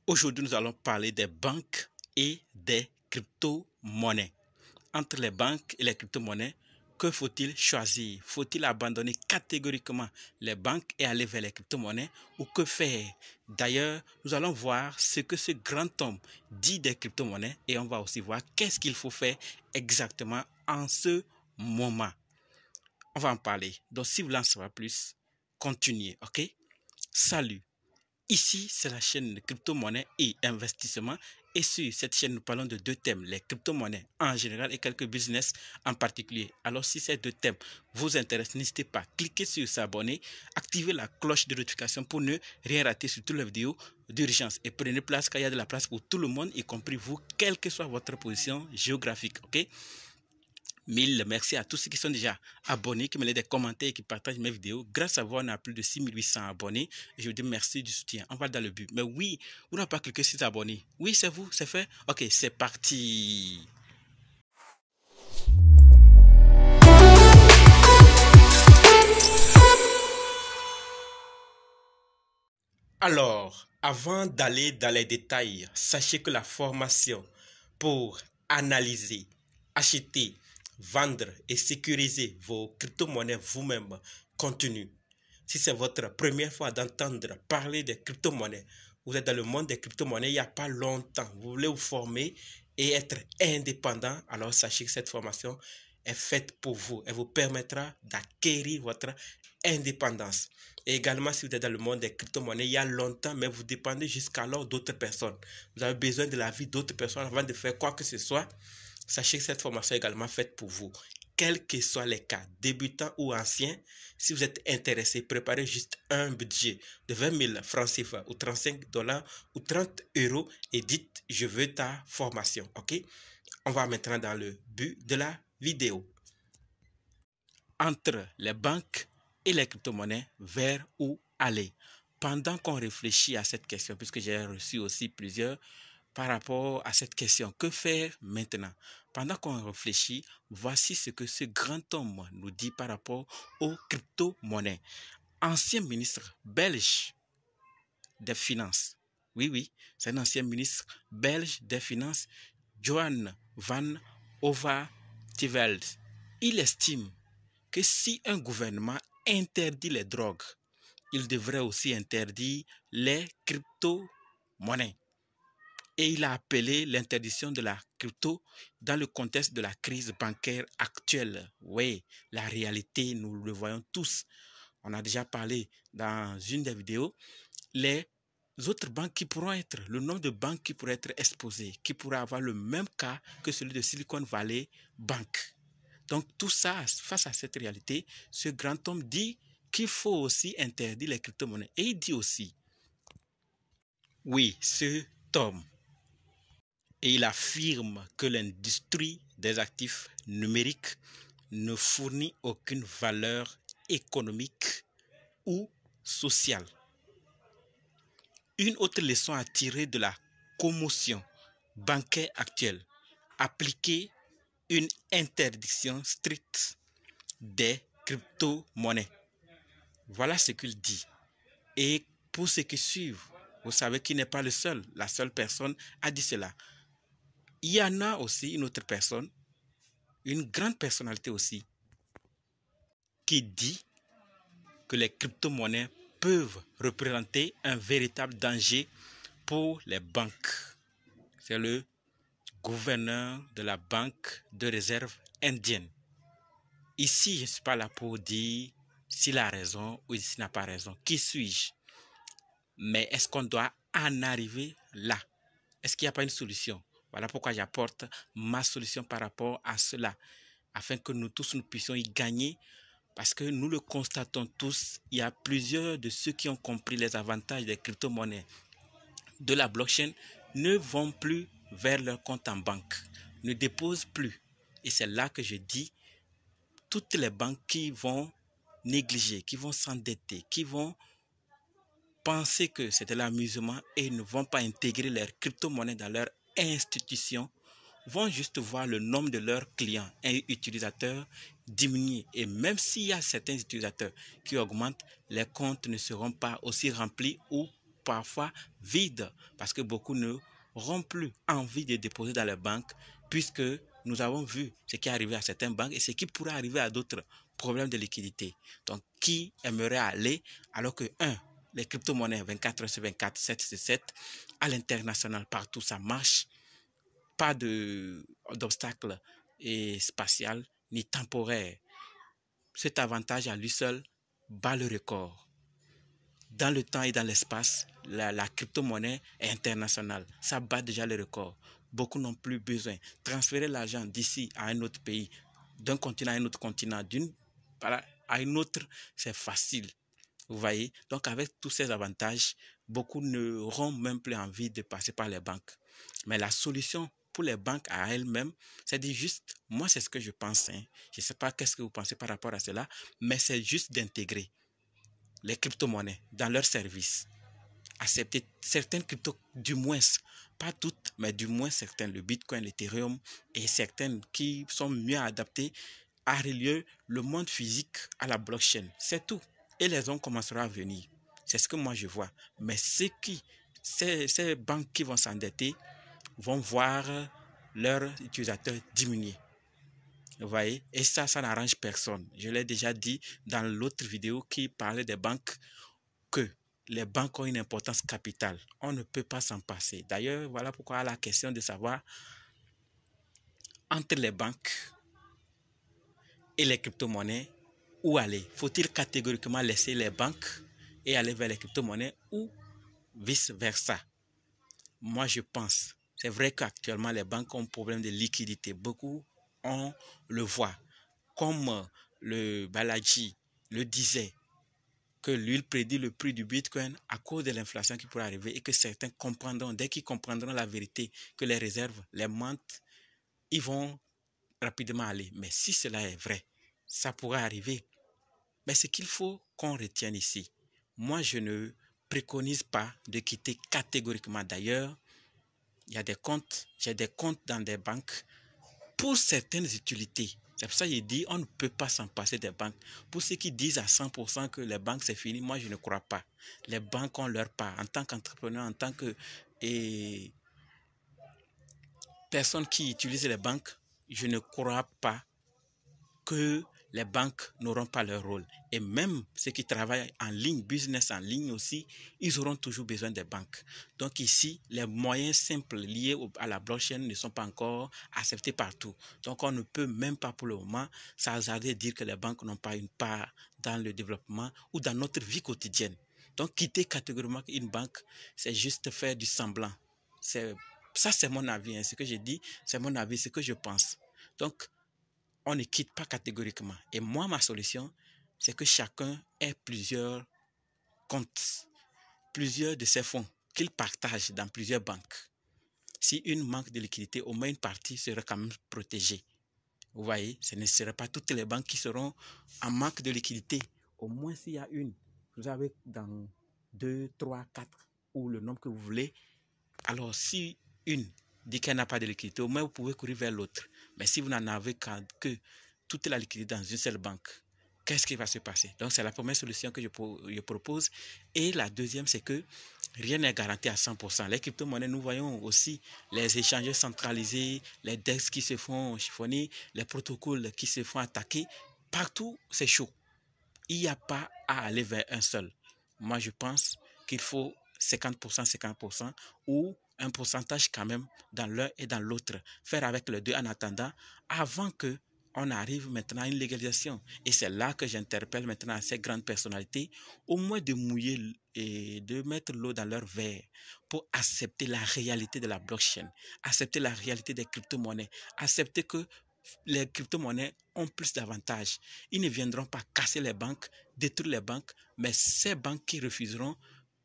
Aujourd'hui, nous allons parler des banques et des crypto-monnaies. Entre les banques et les crypto-monnaies, que faut-il choisir? Faut-il abandonner catégoriquement les banques et aller vers les crypto-monnaies ou que faire? D'ailleurs, nous allons voir ce que ce grand homme dit des crypto-monnaies et on va aussi voir qu'est-ce qu'il faut faire exactement en ce moment. On va en parler. Donc, si vous voulez en savoir plus, continuez, ok? Salut! Ici, c'est la chaîne de crypto-monnaie et investissement. Et sur cette chaîne, nous parlons de deux thèmes, les crypto-monnaies en général et quelques business en particulier. Alors, si ces deux thèmes vous intéressent, n'hésitez pas à cliquer sur s'abonner, activer la cloche de notification pour ne rien rater sur toutes les vidéos d'urgence. Et prenez place car il y a de la place pour tout le monde, y compris vous, quelle que soit votre position géographique. Ok? Mille merci à tous ceux qui sont déjà abonnés, qui me laissent des commentaires et qui partagent mes vidéos. Grâce à vous, on a plus de 6800 abonnés. Je vous dis merci du soutien. On va dans le but. Mais oui, vous n'avez pas cliqué sur abonner. Oui, c'est vous, c'est fait. Ok, c'est parti. Alors, avant d'aller dans les détails, sachez que la formation pour analyser, acheter, vendre et sécuriser vos crypto-monnaies vous-même continue. Si c'est votre première fois d'entendre parler des crypto-monnaies, vous êtes dans le monde des crypto-monnaies il n'y a pas longtemps, vous voulez vous former et être indépendant, alors sachez que cette formation est faite pour vous. Elle vous permettra d'acquérir votre indépendance. Et également, si vous êtes dans le monde des crypto-monnaies il y a longtemps, mais vous dépendez jusqu'alors d'autres personnes. Vous avez besoin de la vie d'autres personnes avant de faire quoi que ce soit. Sachez que cette formation est également faite pour vous. Quels que soient les cas, débutants ou anciens, si vous êtes intéressé, préparez juste un budget de 20 000 francs CFA ou 35 $ ou 30 € et dites je veux ta formation. Ok? On va maintenant dans le but de la vidéo. Entre les banques et les crypto-monnaies, vers où aller? Pendant qu'on réfléchit à cette question, puisque j'ai reçu aussi plusieurs par rapport à cette question, que faire maintenant? Pendant qu'on réfléchit, voici ce que ce grand homme nous dit par rapport aux crypto-monnaies. Ancien ministre belge des Finances, oui, c'est un ancien ministre belge des Finances, Johan van Overtveld. Il estime que si un gouvernement interdit les drogues, il devrait aussi interdire les crypto-monnaies. Et il a appelé l'interdiction de la crypto dans le contexte de la crise bancaire actuelle. Oui, la réalité, nous le voyons tous. On a déjà parlé dans une des vidéos, les autres banques qui pourront être, le nombre de banques qui pourraient être exposées, qui pourraient avoir le même cas que celui de Silicon Valley Bank. Donc tout ça, face à cette réalité, ce grand homme dit qu'il faut aussi interdire les crypto-monnaies. Et il dit aussi, oui, ce homme, et il affirme que l'industrie des actifs numériques ne fournit aucune valeur économique ou sociale. Une autre leçon à tirer de la commotion bancaire actuelle, appliquer une interdiction stricte des crypto-monnaies. Voilà ce qu'il dit. Et pour ceux qui suivent, vous savez qu'il n'est pas le seul. La seule personne a dit cela. Il y en a aussi une autre personne, une grande personnalité aussi, qui dit que les crypto-monnaies peuvent représenter un véritable danger pour les banques. C'est le gouverneur de la banque de réserve indienne. Ici, je ne suis pas là pour dire s'il a raison ou s'il n'a pas raison. Qui suis-je? Mais est-ce qu'on doit en arriver là? Est-ce qu'il n'y a pas une solution? Voilà pourquoi j'apporte ma solution par rapport à cela, afin que nous tous nous puissions y gagner, parce que nous le constatons tous, il y a plusieurs de ceux qui ont compris les avantages des crypto-monnaies, de la blockchain, ne vont plus vers leur compte en banque, ne déposent plus. Et c'est là que je dis, toutes les banques qui vont négliger, qui vont s'endetter, qui vont penser que c'est de l'amusement et ne vont pas intégrer leurs crypto-monnaies dans leur institution, vont juste voir le nombre de leurs clients et utilisateurs diminuer. Et même s'il y a certains utilisateurs qui augmentent, les comptes ne seront pas aussi remplis ou parfois vides parce que beaucoup n'auront plus envie de déposer dans les banques puisque nous avons vu ce qui est arrivé à certaines banques et ce qui pourrait arriver à d'autres problèmes de liquidité. Donc, qui aimerait aller alors que, les crypto-monnaies 24 heures sur 24, 7 sur 7, à l'international, partout, ça marche. Pas d'obstacle spatial ni temporaire. Cet avantage à lui seul bat le record. Dans le temps et dans l'espace, la crypto-monnaie est internationale. Ça bat déjà le record. Beaucoup n'ont plus besoin. Transférer l'argent d'ici à un autre pays, d'un continent à un autre continent, à une autre, c'est facile. Vous voyez? Donc, avec tous ces avantages, beaucoup n'auront même plus envie de passer par les banques. Mais la solution pour les banques à elles-mêmes, c'est de juste, moi c'est ce que je pense, je ne sais pas qu'est-ce que vous pensez par rapport à cela, mais c'est juste d'intégrer les crypto-monnaies dans leurs services. Accepter certaines cryptos, du moins, pas toutes, mais du moins certaines, le Bitcoin, l'Ethereum et certaines qui sont mieux adaptées à relier le monde physique à la blockchain. C'est tout. Et les hommes commenceront à venir. C'est ce que moi je vois. Mais ces banques qui vont s'endetter vont voir leurs utilisateurs diminuer. Vous voyez? Et ça n'arrange personne. Je l'ai déjà dit dans l'autre vidéo qui parlait des banques, que les banques ont une importance capitale. On ne peut pas s'en passer. D'ailleurs, voilà pourquoi la question de savoir entre les banques et les crypto-monnaies, où aller? Faut-il catégoriquement laisser les banques et aller vers les crypto-monnaies ou vice-versa? Moi, je pense, c'est vrai qu'actuellement, les banques ont un problème de liquidité. Beaucoup, on le voit. Comme le Balaji le disait, que lui prédit le prix du Bitcoin à cause de l'inflation qui pourrait arriver et que certains comprendront, dès qu'ils comprendront la vérité, que les réserves les mentent, ils vont rapidement aller. Mais si cela est vrai, ça pourrait arriver. Mais ce qu'il faut qu'on retienne ici, moi je ne préconise pas de quitter catégoriquement. D'ailleurs, il y a des comptes, j'ai des comptes dans des banques pour certaines utilités. C'est pour ça que je dis on ne peut pas s'en passer des banques. Pour ceux qui disent à 100% que les banques c'est fini, moi je ne crois pas. Les banques ont leur part. En tant qu'entrepreneur, en tant que personne qui utilise les banques, je ne crois pas que les banques n'auront pas leur rôle. Et même ceux qui travaillent en ligne, business en ligne aussi, ils auront toujours besoin des banques. Donc ici, les moyens simples liés à la blockchain ne sont pas encore acceptés partout. Donc on ne peut même pas pour le moment s'hasarder dire que les banques n'ont pas une part dans le développement ou dans notre vie quotidienne. Donc quitter catégoriquement une banque, c'est juste faire du semblant. Ça c'est mon avis, ce que je dis, c'est mon avis, ce que je pense. Donc, on ne quitte pas catégoriquement. Et moi, ma solution, c'est que chacun ait plusieurs comptes, plusieurs de ses fonds qu'il partage dans plusieurs banques. Si une manque de liquidité, au moins une partie sera quand même protégée. Vous voyez, ce ne sera pas toutes les banques qui seront en manque de liquidité. Au moins, s'il y a une, vous avez dans 2, 3, 4 ou le nombre que vous voulez. Alors, si une dit qu'elle n'a pas de liquidité, au moins vous pouvez courir vers l'autre. Mais si vous n'en avez que toute la liquidité dans une seule banque, qu'est-ce qui va se passer? Donc, c'est la première solution que je propose. Et la deuxième, c'est que rien n'est garanti à 100%. Les crypto-monnaies, nous voyons aussi les échangeurs centralisés, les DEX qui se font chiffonner, les protocoles qui se font attaquer. Partout, c'est chaud. Il n'y a pas à aller vers un seul. Moi, je pense qu'il faut 50%, 50% ou un pourcentage quand même dans l'un et dans l'autre. Faire avec les deux en attendant, avant que on arrive maintenant à une légalisation. Et c'est là que j'interpelle maintenant ces grandes personnalités, au moins de mouiller et de mettre l'eau dans leur verre pour accepter la réalité de la blockchain, accepter la réalité des crypto-monnaies, accepter que les crypto-monnaies ont plus d'avantages. Ils ne viendront pas casser les banques, détruire les banques, mais ces banques qui refuseront,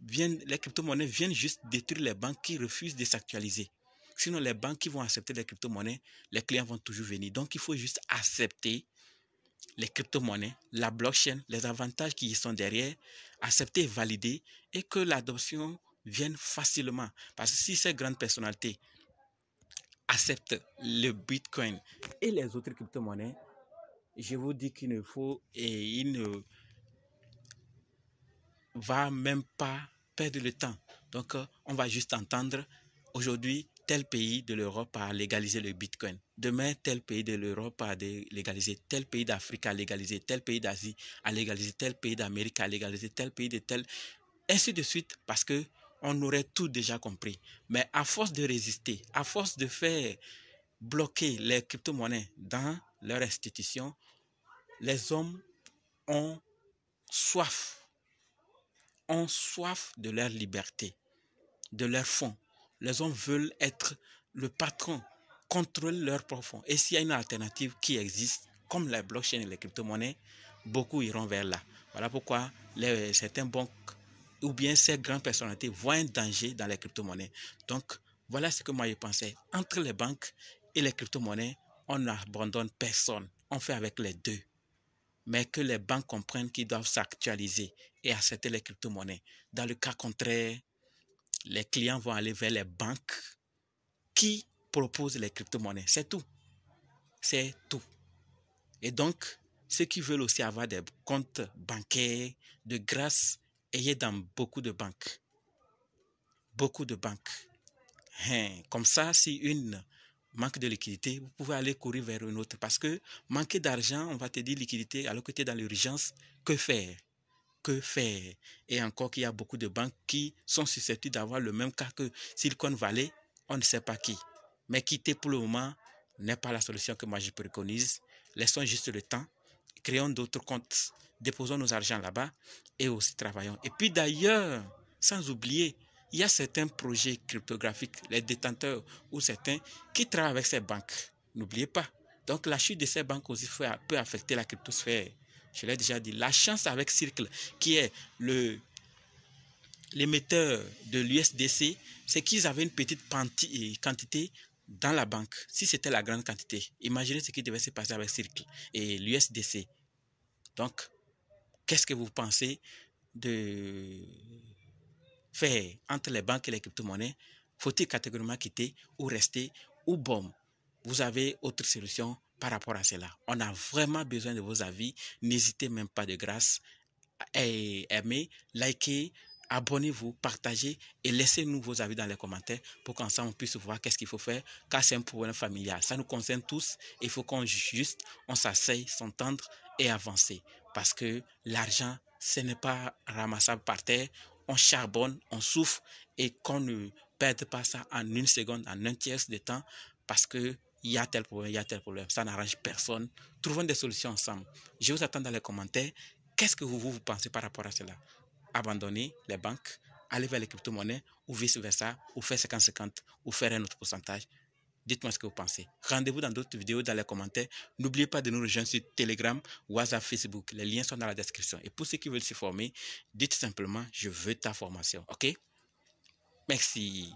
les crypto-monnaies viennent juste détruire les banques qui refusent de s'actualiser. Sinon, les banques qui vont accepter les crypto-monnaies, les clients vont toujours venir. Donc, il faut juste accepter les crypto-monnaies, la blockchain, les avantages qui y sont derrière, accepter et valider et que l'adoption vienne facilement. Parce que si ces grandes personnalités acceptent le Bitcoin et les autres crypto-monnaies, je vous dis qu'il ne faut et il ne va même pas perdre le temps. Donc, on va juste entendre aujourd'hui, tel pays de l'Europe a légalisé le Bitcoin. Demain, tel pays de l'Europe a légalisé, tel pays d'Afrique a légalisé, tel pays d'Asie a légalisé, tel pays d'Amérique a légalisé, tel pays de tel... Ainsi de suite, parce que on aurait tout déjà compris. Mais à force de résister, à force de faire bloquer les crypto-monnaies dans leur institution, les hommes ont soif de leur liberté, de leur fonds. Les hommes veulent être le patron, contrôler leur propre fonds. Et s'il y a une alternative qui existe, comme la blockchain et les crypto-monnaies, beaucoup iront vers là. Voilà pourquoi certains banques ou bien ces grandes personnalités voient un danger dans les crypto-monnaies. Donc, voilà ce que moi je pensais. Entre les banques et les crypto-monnaies, on n'abandonne personne. On fait avec les deux. Mais que les banques comprennent qu'ils doivent s'actualiser et accepter les crypto-monnaies. Dans le cas contraire, les clients vont aller vers les banques qui proposent les crypto-monnaies. C'est tout. C'est tout. Et donc, ceux qui veulent aussi avoir des comptes bancaires, de grâce, ayez dans beaucoup de banques. Beaucoup de banques. Comme ça, si une manque de liquidité, vous pouvez aller courir vers une autre. Parce que manquer d'argent, on va te dire liquidité, alors que tu es dans l'urgence, que faire? Que faire? Et encore qu'il y a beaucoup de banques qui sont susceptibles d'avoir le même cas que Silicon Valley, on ne sait pas qui. Mais quitter pour le moment n'est pas la solution que moi je préconise. Laissons juste le temps, créons d'autres comptes, déposons nos argents là-bas et aussi travaillons. Et puis d'ailleurs, sans oublier, il y a certains projets cryptographiques, les détenteurs ou certains qui travaillent avec ces banques. N'oubliez pas. Donc la chute de ces banques aussi peut affecter la cryptosphère. Je l'ai déjà dit. La chance avec Circle, qui est l'émetteur de l'USDC, c'est qu'ils avaient une petite quantité dans la banque. Si c'était la grande quantité, imaginez ce qui devait se passer avec Circle et l'USDC. Donc, qu'est-ce que vous pensez de faire entre les banques et les crypto-monnaies? Faut-il catégoriquement quitter ou rester ou bon? Vous avez autre solution par rapport à cela? On a vraiment besoin de vos avis. N'hésitez même pas de grâce à aimer, liker, abonnez-vous, partagez et laissez-nous vos avis dans les commentaires pour qu'ensemble on puisse voir qu'est-ce qu'il faut faire, car c'est un problème familial. Ça nous concerne tous et il faut qu'on s'asseye, s'entendre et avancer. Parce que l'argent, ce n'est pas ramassable par terre. On charbonne, on souffre et qu'on ne perde pas ça en une seconde, en un tiers de temps parce que il y a tel problème, il y a tel problème. Ça n'arrange personne. Trouvons des solutions ensemble. Je vous attends dans les commentaires. Qu'est-ce que vous pensez par rapport à cela? Abandonner les banques, aller vers les crypto-monnaies ou vice-versa, ou faire 50-50, ou faire un autre pourcentage. Dites-moi ce que vous pensez. Rendez-vous dans d'autres vidéos dans les commentaires. N'oubliez pas de nous rejoindre sur Telegram, WhatsApp, Facebook. Les liens sont dans la description. Et pour ceux qui veulent se former, dites simplement « Je veux ta formation ». OK? Merci.